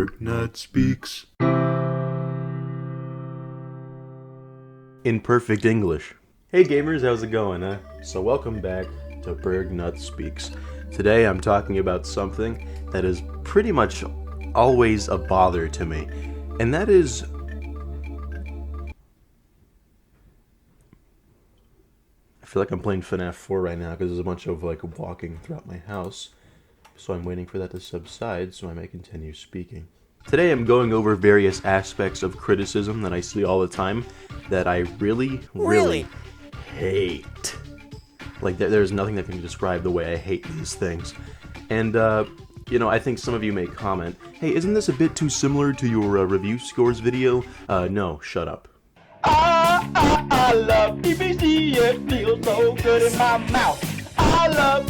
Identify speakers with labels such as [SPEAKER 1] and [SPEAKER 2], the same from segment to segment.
[SPEAKER 1] Burgnut speaks in perfect English. Hey gamers, how's it going, So welcome back to Burgnut Speaks. Today I'm talking about something that is pretty much always a bother to me, and that is I feel like I'm playing FNAF 4 right now because there's a bunch of walking throughout my house, so I'm waiting for that to subside so I may continue speaking. Today I'm going over various aspects of criticism that I see all the time that I really hate. Like, there's nothing that can describe the way I hate these things. And, I think some of you may comment, hey, isn't this a bit too similar to your review scores video? No, shut up.
[SPEAKER 2] I love BBC, it feels so good in my mouth. I love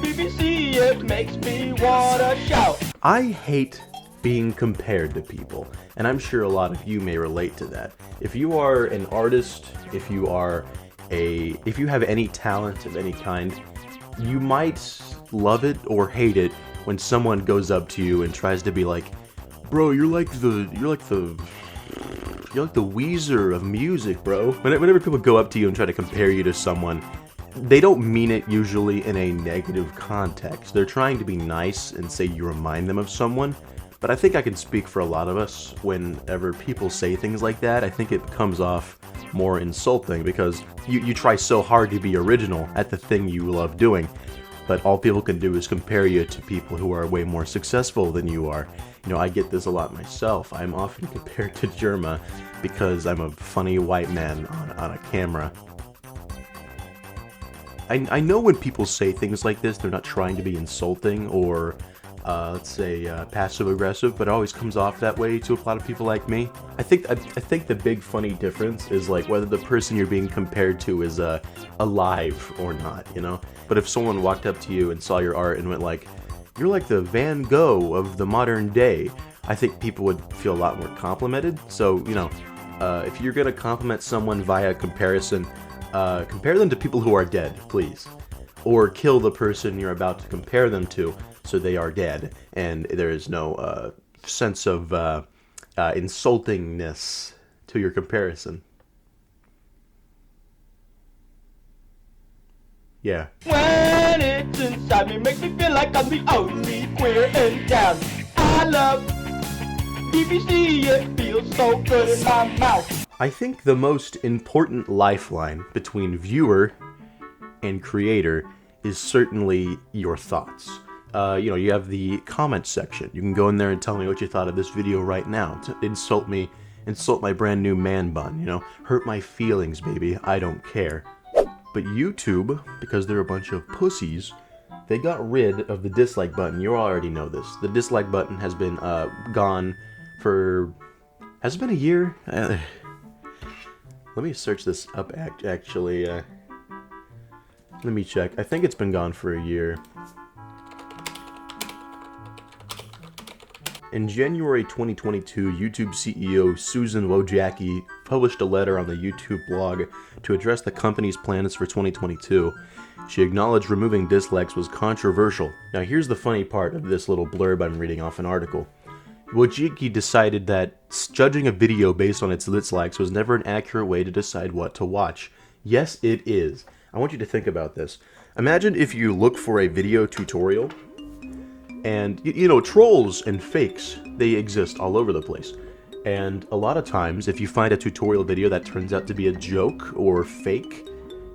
[SPEAKER 2] BBC, it makes me wanna shout.
[SPEAKER 1] I hate being compared to people, and I'm sure a lot of you may relate to that. If you are an artist, if you have any talent of any kind, you might love it or hate it when someone goes up to you and tries to be like, bro, you're like the Weezer of music, bro. Whenever people go up to you and try to compare you to someone, they don't mean it usually in a negative context. They're trying to be nice and say you remind them of someone. But I think I can speak for a lot of us whenever people say things like that. I think it comes off more insulting because you try so hard to be original at the thing you love doing, but all people can do is compare you to people who are way more successful than you are. I get this a lot myself. I'm often compared to Jerma because I'm a funny white man on a camera. I know when people say things like this, they're not trying to be insulting or let's say passive-aggressive, but it always comes off that way to a lot of people like me. I think the big funny difference is whether the person you're being compared to is alive or not, But if someone walked up to you and saw your art and went like, you're like the Van Gogh of the modern day, I think people would feel a lot more complimented. So, if you're gonna compliment someone via comparison, compare them to people who are dead, please. Or kill the person you're about to compare them to so they are dead, and there is no sense of insultingness to your comparison. Yeah.
[SPEAKER 2] When it's inside me, makes me feel like I'm the only queer in town. I love BBC, it feels so good in my mouth.
[SPEAKER 1] I think the most important lifeline between viewer and creator is certainly your thoughts. You have the comment section. You can go in there and tell me what you thought of this video right now. Insult me, insult my brand new man bun, hurt my feelings, baby, I don't care. But YouTube, because they're a bunch of pussies, they got rid of the dislike button. You already know this. The dislike button has been gone for... Has it been a year? Let me search this up, actually. Let me check. I think it's been gone for a year. In January 2022, YouTube CEO Susan Wojcicki published a letter on the YouTube blog to address the company's plans for 2022. She acknowledged removing dislikes was controversial. Now here's the funny part of this little blurb I'm reading off an article. Wojcicki decided that judging a video based on its dislikes was never an accurate way to decide what to watch. Yes, it is. I want you to think about this. Imagine if you look for a video tutorial, and, trolls and fakes, they exist all over the place. And a lot of times, if you find a tutorial video that turns out to be a joke or fake,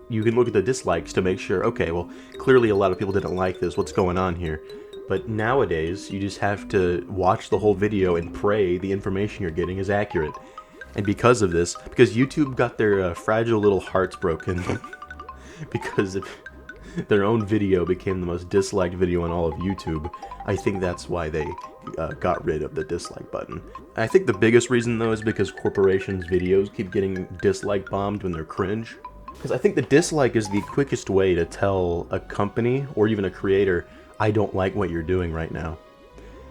[SPEAKER 1] you can look at the dislikes to make sure, okay, well, clearly a lot of people didn't like this, what's going on here? But nowadays, you just have to watch the whole video and pray the information you're getting is accurate. And because of this, because YouTube got their fragile little hearts broken, because if their own video became the most disliked video on all of YouTube, I think that's why they got rid of the dislike button. I think the biggest reason, though, is because corporations' videos keep getting dislike bombed when they're cringe. Because I think the dislike is the quickest way to tell a company, or even a creator, I don't like what you're doing right now.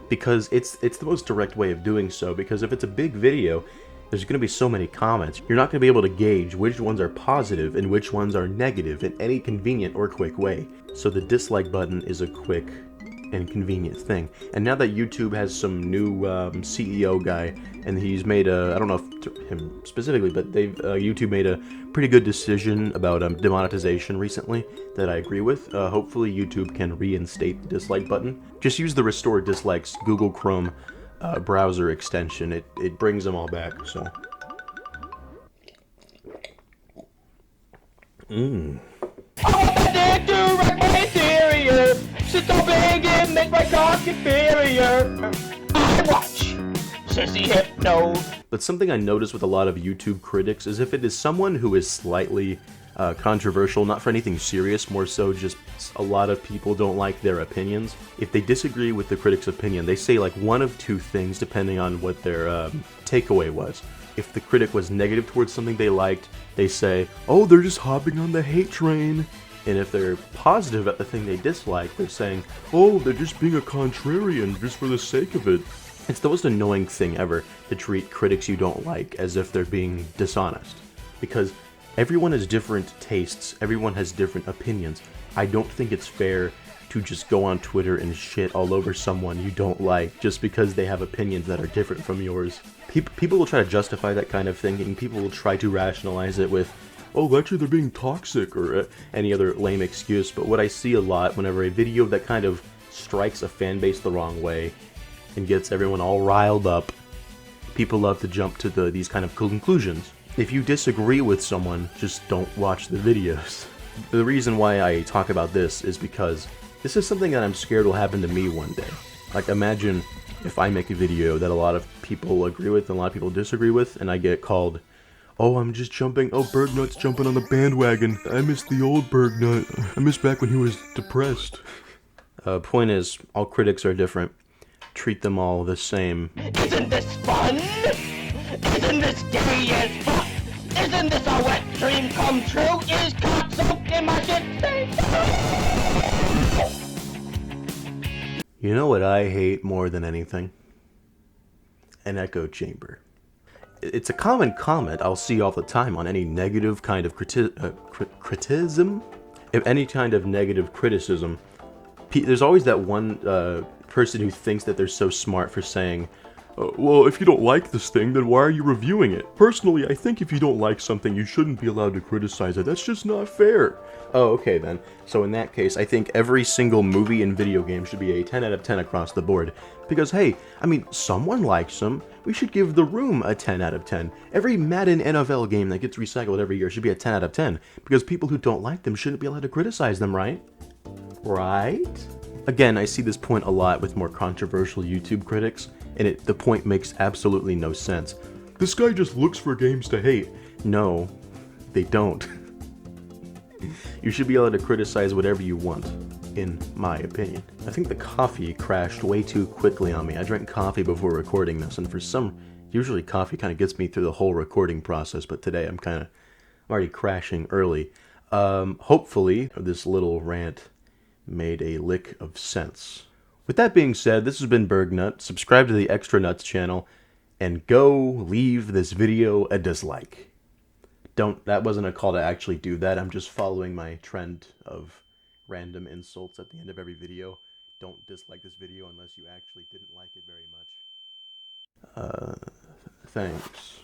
[SPEAKER 1] Because it's the most direct way of doing so, because if it's a big video, there's going to be so many comments, you're not going to be able to gauge which ones are positive and which ones are negative in any convenient or quick way. So the dislike button is a quick inconvenient thing. And now that YouTube has some new CEO guy, and he's made I don't know if him specifically, but YouTube made a pretty good decision about demonetization recently that I agree with. Hopefully YouTube can reinstate the dislike button. Just use the restore dislikes Google Chrome browser extension. It brings them all back, so.
[SPEAKER 2] I did to wreck my interior. Sit so big it makes my cock inferior. I watch Sissy Hypno.
[SPEAKER 1] But something I notice with a lot of YouTube critics is if it is someone who is slightly controversial, not for anything serious, more so just a lot of people don't like their opinions. If they disagree with the critic's opinion, they say like one of two things depending on what their takeaway was. If the critic was negative towards something they liked, they say, oh, they're just hopping on the hate train. And if they're positive at the thing they dislike, they're saying, oh, they're just being a contrarian just for the sake of it. It's the most annoying thing ever to treat critics you don't like as if they're being dishonest. Because everyone has different tastes, everyone has different opinions. I don't think it's fair to just go on Twitter and shit all over someone you don't like just because they have opinions that are different from yours. People will try to justify that kind of thinking. People will try to rationalize it with, oh, actually they're being toxic, or any other lame excuse. But what I see a lot whenever a video that kind of strikes a fan base the wrong way and gets everyone all riled up, people love to jump to these kind of conclusions. If you disagree with someone, just don't watch the videos. The reason why I talk about this is because this is something that I'm scared will happen to me one day. Like, imagine if I make a video that a lot of people agree with and a lot of people disagree with, and I get called, oh, I'm just jumping, oh, Burgnut's jumping on the bandwagon. I miss the old Burgnut. I miss back when he was depressed. Point is, all critics are different. Treat them all the same.
[SPEAKER 2] Isn't this fun? Isn't this gay as fuck? Isn't this a wet dream come true? Is cock soaked in my shit stain?
[SPEAKER 1] You know what I hate more than anything? An echo chamber. It's a common comment I'll see all the time on any negative kind of criticism. If any kind of negative criticism, there's always that one person who thinks that they're so smart for saying, well, if you don't like this thing, then why are you reviewing it? Personally, I think if you don't like something, you shouldn't be allowed to criticize it. That's just not fair. Oh, okay then. So in that case, I think every single movie and video game should be a 10 out of 10 across the board. Because, hey, I mean, someone likes them. We should give The Room a 10 out of 10. Every Madden NFL game that gets recycled every year should be a 10 out of 10. Because people who don't like them shouldn't be allowed to criticize them, right? Right? Again, I see this point a lot with more controversial YouTube critics, and the point makes absolutely no sense. This guy just looks for games to hate. No, they don't. You should be able to criticize whatever you want, in my opinion. I think the coffee crashed way too quickly on me. I drank coffee before recording this, and usually coffee kind of gets me through the whole recording process, but today I'm already crashing early. Hopefully, this little rant made a lick of sense. With that being said, this has been Burgnut. Subscribe to the Extra Nuts channel, and go leave this video a dislike. That wasn't a call to actually do that. I'm just following my trend of random insults at the end of every video. Don't dislike this video unless you actually didn't like it very much. Thanks.